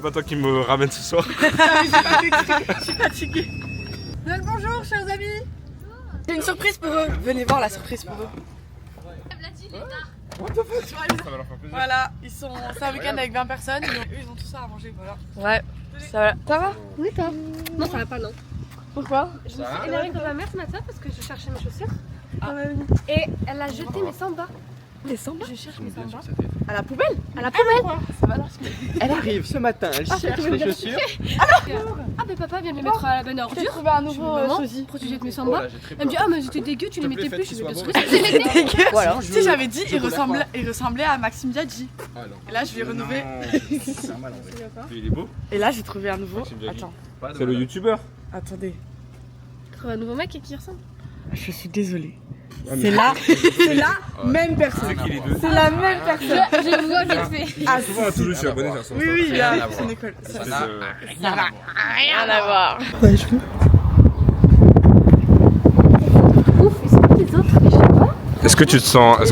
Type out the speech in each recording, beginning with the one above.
pas toi qui me ramène ce soir. Je suis fatiguée. Donc bonjour chers amis. J'ai une surprise pour eux. Venez voir la surprise pour eux. Voilà, ils sont. C'est un week-end avec 20 personnes. Eux ils ont tout ça à manger, voilà. Ouais, ça va. Ça va? Oui, toi? Non, ça va pas, non. Pourquoi? Je me suis énervée contre ma mère ce matin parce que je cherchais mes chaussures. Et elle a jeté mes sandales. Les sandales? Je cherche mes sandales. À la poubelle? À la poubelle. Ça va là? Elle arrive ce matin, elle cherche les chaussures. Ah, mais papa vient de les mettre à la bonne J'ai ordure. trouvé un nouveau Maman, sosie. pourquoi tu jettes mes sandales? Elle me dit, ah, mais c'était dégueu, tu les mettais plus. Je vais bien sûr. Dégueu. Voilà. Tu sais, j'avais dit, il ressemblait à Maxime Biaggi. Et là, je lui ai renouvelé. Il est beau. Et là, j'ai trouvé un nouveau. Maxime Biaggi. Attends, C'est le youtubeur. attendez. Trouve un nouveau mec qui y ressemble. Je suis désolée. C'est la même personne. C'est qui les deux? C'est la même personne. Je vois vite fait. Ah, Souvent à Toulouse, je suis abonné sur son oui, oui, il y a Rien à son voir. école. Espèce de- Rien à voir. Ouf, ils sont pas les autres, je sais pas. Est-ce que tu te sens un peu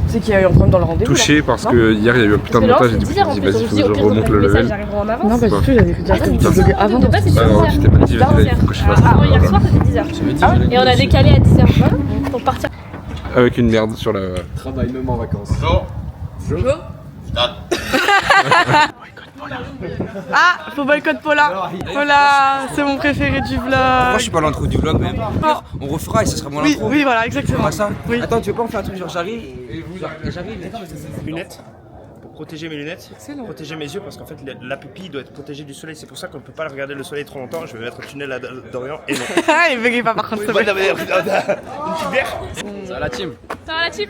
C'est qu'il y a eu un problème dans le rendez-vous. touché parce que hier il y a eu un putain de montage et du coup je me dis vas-y faut que je remonte le level. J'arriverai en avance. Non, pas du tout, j'avais dit avant. De base, c'était Ah non, tu t'es pas dit il faut que je fasse Ah, hier soir, c'était 10h. Et on a décalé à 10h pour partir. avec une merde sur la... Travail même en vacances. Ah, faut boycott Paula. Paula, c'est mon préféré du vlog. Moi je suis pas l'intro du vlog même. On refera et ce sera mon Oui, intro. oui, voilà, exactement. Pas ça. Oui. Attends, tu veux pas en faire un truc genre j'arrive et j'arrive. Lunettes pour protéger mes lunettes, protéger mes yeux parce qu'en fait la pupille doit être protégée du soleil, c'est pour ça qu'on ne peut pas regarder le soleil trop longtemps. Je vais mettre un tunnel à Dorian et non. Ah, il veut pas par contre. Une petite bière. Ça va la team. Ça va la team?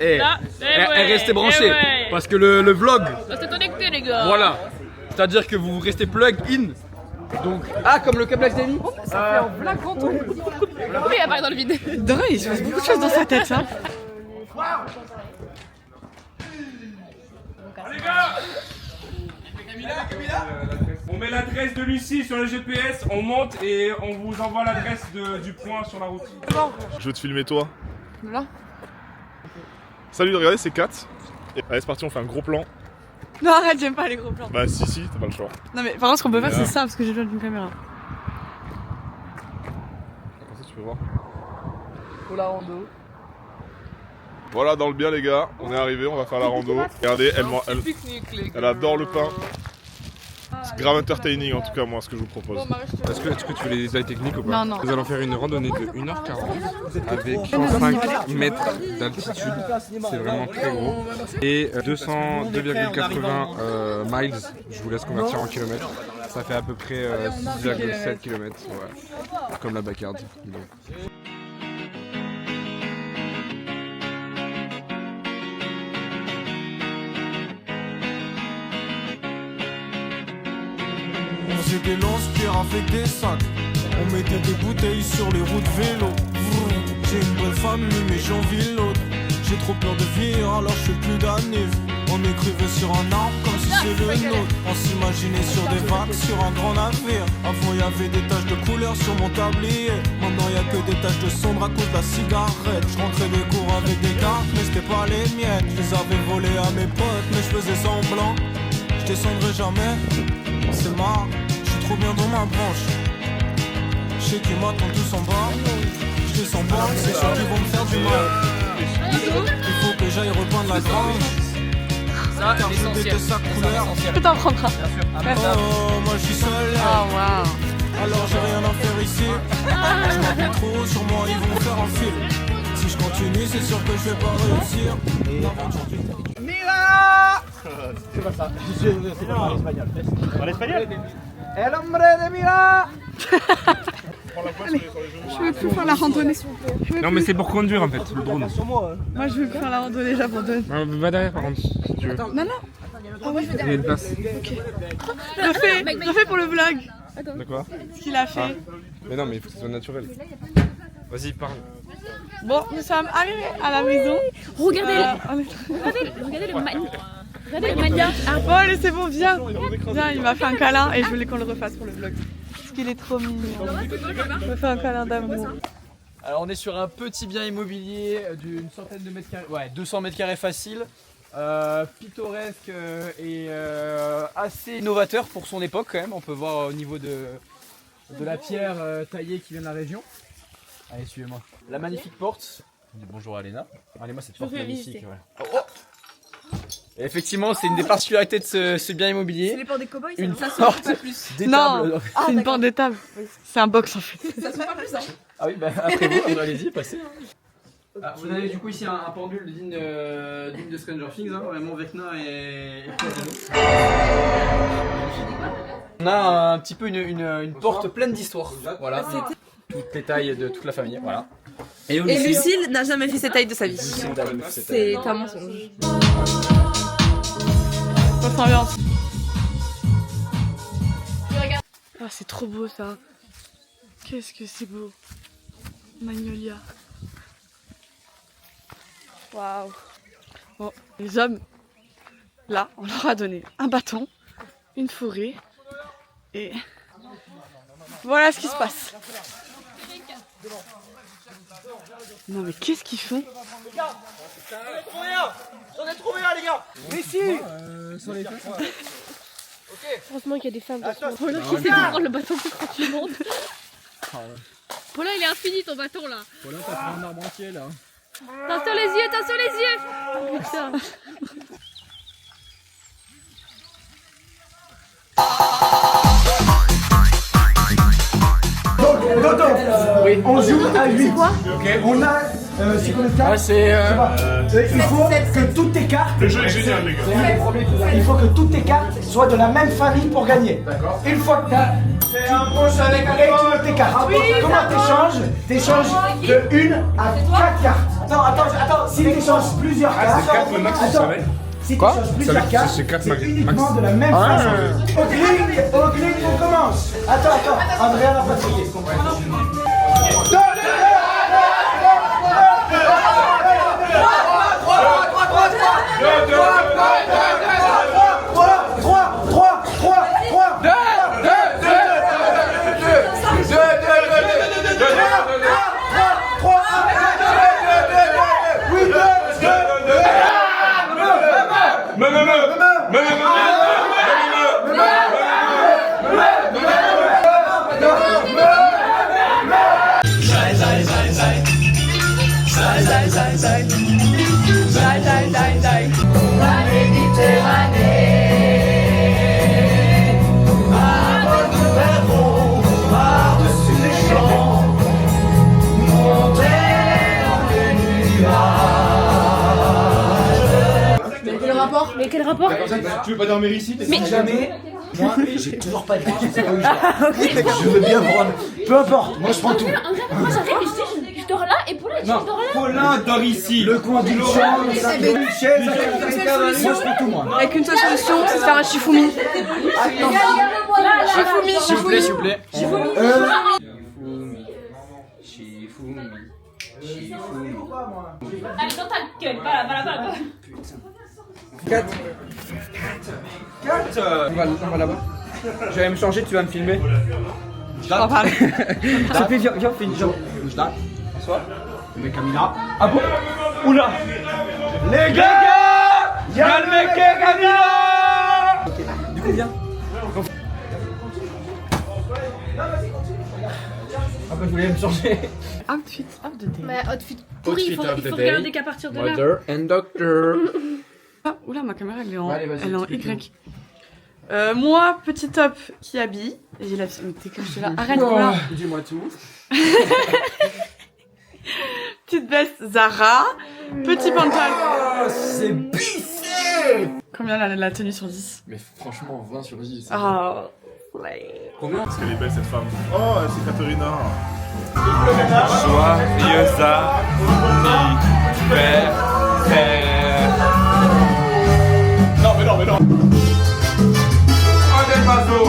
Et restez branchés. Parce que le vlog, Restez connectés les gars. voilà. C'est-à-dire que vous restez plug in. Donc, comme le câble HDMI. Oui, elle apparaît dans le vide. Dorian, il se passe beaucoup de choses dans sa tête, hein. On met l'adresse de Lucie sur le GPS, on monte et on vous envoie l'adresse du point sur la route. Je veux te filmer toi. Voilà. Salut, regardez, c'est Kat. Et allez, c'est parti, on fait un gros plan. Non, arrête, j'aime pas les gros plans. Bah si, t'as pas le choix. Non, mais par contre, ce qu'on peut faire, c'est ça parce que j'ai besoin d'une caméra. Comme ça, tu peux voir. Pour la rando. Voilà, dans le bien, les gars, on est arrivé, on va faire la rando. Regardez, elle adore le pain. C'est grave entertaining, en tout cas, moi, ce que je vous propose. Est-ce que tu veux les détails techniques ou pas? Non, non. Nous allons faire une randonnée de 1h40 avec 105 mètres d'altitude. C'est vraiment très gros. Et 202,80 miles. Je vous laisse convertir en kilomètres. Ça fait à peu près 6,7 km. Ouais. Comme la Bacardi. Donc. On faisait des lance-pierres avec des sacs. On mettait des bouteilles sur les routes vélo. J'ai une bonne famille mais j'envie l'autre. J'ai trop peur de vieillir alors je fais plus d'années. On écrivait sur un arbre comme si c'est le nôtre. On s'imaginait sur des vagues, sur un grand navire. Avant y avait des taches de couleur sur mon tablier. Maintenant y a que des taches de sombre à cause de la cigarette. Je rentrais des cours avec des cartes mais c'était pas les miennes. Je les avais volées à mes potes mais je faisais semblant. Je descendrai jamais, c'est marrant. Trop bien dans ma branche. Je sais qu'ils m'attendent tous en bas. Je descends pas, c'est sûr qu'ils vont me faire du mal. Il faut que j'aille repeindre la grange. Ça, car je déteste sa couleur. Je t'en prendras. Oh, moi je suis seul. Oh, waouh. Alors j'ai rien à faire ici. Je m'en fous trop, sur moi ils vont me faire un fil. Si je continue, c'est sûr que je vais pas réussir. Mira! C'est pas ça. C'est pas l'espagnol. Dans l'espagnol. El hombre de Mira! Je veux plus faire la randonnée. Non mais c'est pour conduire en fait, le drone. Moi, je veux plus faire la randonnée, j'abandonne. Va derrière par contre si tu veux. Non, non. Il y a une place. Refais pour le vlog. De quoi? Ce qu'il a fait. Mais non mais il faut que ce soit naturel. Vas-y parle. Bon, nous sommes arrivés à la maison. Regardez, On est- regardez le mania. Bon, allez, c'est bon, viens. Viens, il m'a fait un câlin et je voulais qu'on le refasse pour le vlog. Parce qu'il est trop mignon. Il m'a fait un câlin d'amour. Alors on est sur un petit bien immobilier d'une centaine de mètres carrés, ouais 200 mètres carrés facile. pittoresque et assez novateur pour son époque quand même. On peut voir au niveau de la pierre taillée qui vient de la région. Allez, suivez-moi. La magnifique porte. Bonjour à Léna. Allez-moi cette porte magnifique. Ouais. Oh, et effectivement, c'est une des particularités de ce bien immobilier. C'est les portes des cow-boys, Une ça porte pas plus. d'étable. Non, c'est une porte d'étable. C'est un box en fait. Ça se fait pas plus, hein. Ah oui, bah après vous, allez-y, passez. Ah, vous avez du coup ici un pendule digne de Stranger Things, hein, vraiment Vecna et on a un petit peu une porte pleine d'histoire. Voilà. Toutes les tailles de toute la famille, voilà. Et Lucille n'a jamais fait cette taille de sa vie. C'est un mensonge. Grosse ambiance. Ah, c'est trop beau ça. Qu'est-ce que c'est beau. Magnolia. Waouh. Bon, les hommes, là, on leur a donné un bâton, une forêt, et voilà ce qui se passe. Non mais qu'est-ce qu'ils font? J'en ai trouvé un, les gars. Mais si Heureusement qu'il y a des femmes dans ce monde. Paula qui sait prendre le bâton quand tu montes. Paula, il est infini ton bâton là. Voilà, t'as pris un arbre entier là. Attention les yeux, attention les yeux. Oh, putain. On joue à 8. On a. C'est combien de cartes? Il faut que toutes tes cartes. Le jeu est génial, les gars. Il faut que toutes tes cartes soient de la même famille pour gagner. Une fois que t'as. Et tes cartes. Comment t'échanges? T'échanges de 1 à 4 cartes. Attends, si t'échanges plusieurs cartes. C'est 4 max, vous savez. Si t'échanges plusieurs cartes, c'est 4 max. c'est uniquement de la même façon. Au clic, on commence. Attends, Andrea n'a pas trié. Mais quel rapport? Tu veux pas dormir ici? Mais jamais. Moi, j'ai toujours pas dit. Je veux bien prendre. Peu importe, moi je prends tout. Moi j'arrive, je dors là et Paula, tu dors là. Paulin dort ici. Le coin d'une chambre, ça fait une chaise. Moi je prends tout, moi. Avec une seule solution, c'est de faire un Shifumi. S'il vous plaît, s'il vous plaît. Allez, dans ta gueule, voilà. 4. On va là-bas. Je vais me changer, tu vas me filmer. Je t'en parle. Viens, fais une jambe. Je t'arrête. Soit. Le Camilla. Ah bon? Oula! Les gars! Y'a le mec et Camilla! Ok, du coup, viens. Ah bah, je voulais me changer. Outfit of the day. Mais outfit pourri, il faut regarder qu'à partir de là. Mother and Doctor. Ah, oula, ma caméra elle est en, Allez, vas-y, elle est en explique-nous. Y. Moi, petit top qui habille. Et j'ai la fille. Mais t'es caché là. Arrête, voilà. Dis-moi tout. Petite veste Zara. Petit pantalon. Oh, c'est pissé. Combien la tenue sur 10? Mais franchement, 20 sur 10. Ah. Combien? Parce qu'elle est belle cette femme. Oh, c'est Katharina. Joyeuse anniversaire. Non, mais non. Allez, Mazo.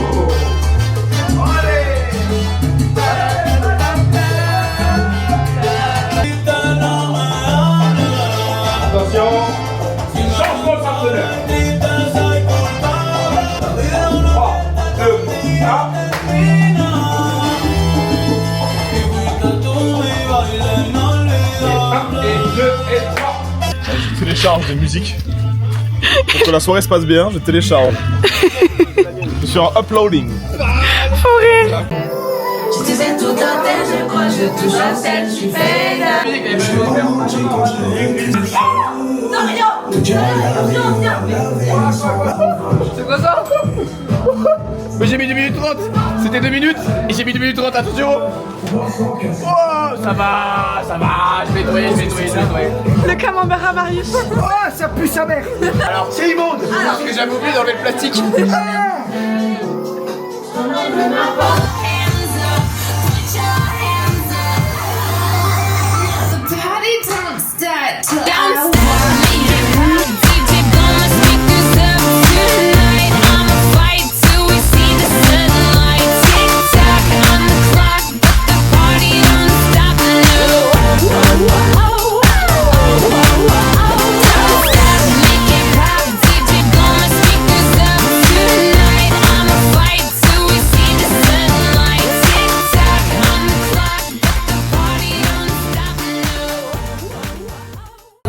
Attention. Changement de partenaire. 3, 2, 1. Et 2 et 3. Je télécharge des musiques. Pour que la soirée se passe bien, je télécharge. Je suis en uploading. Faut rire. Je disais tout un tel, je crois, je touche à celle, je suis fédère. Non, mais non, C'est quoi ça? Mais j'ai mis 2 minutes 30. C'était 2 minutes et j'ai mis 2 minutes 30, attention. Oh, ça va, je vais nettoyer, Le camembert à Marius. Oh, ça pue sa mère. Alors, C'est immonde. parce que j'avais oublié d'enlever le plastique.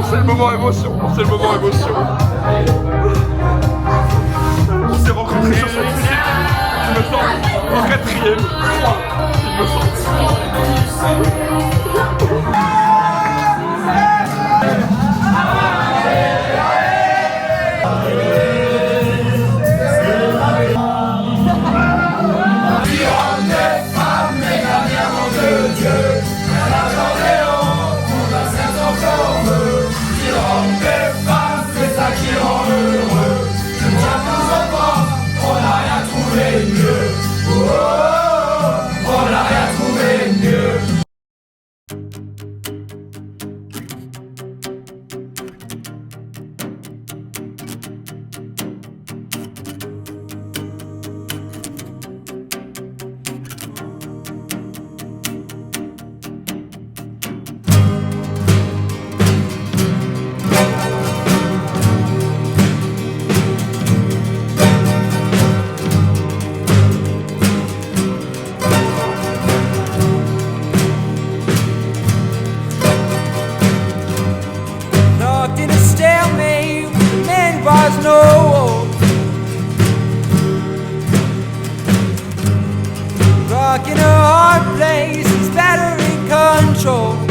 C'est le moment émotion, c'est le moment émotion. On s'est rencontrés sur cette musique. Je me sens en 4ème. Il me semble. Rock in a hard place, it's battery control.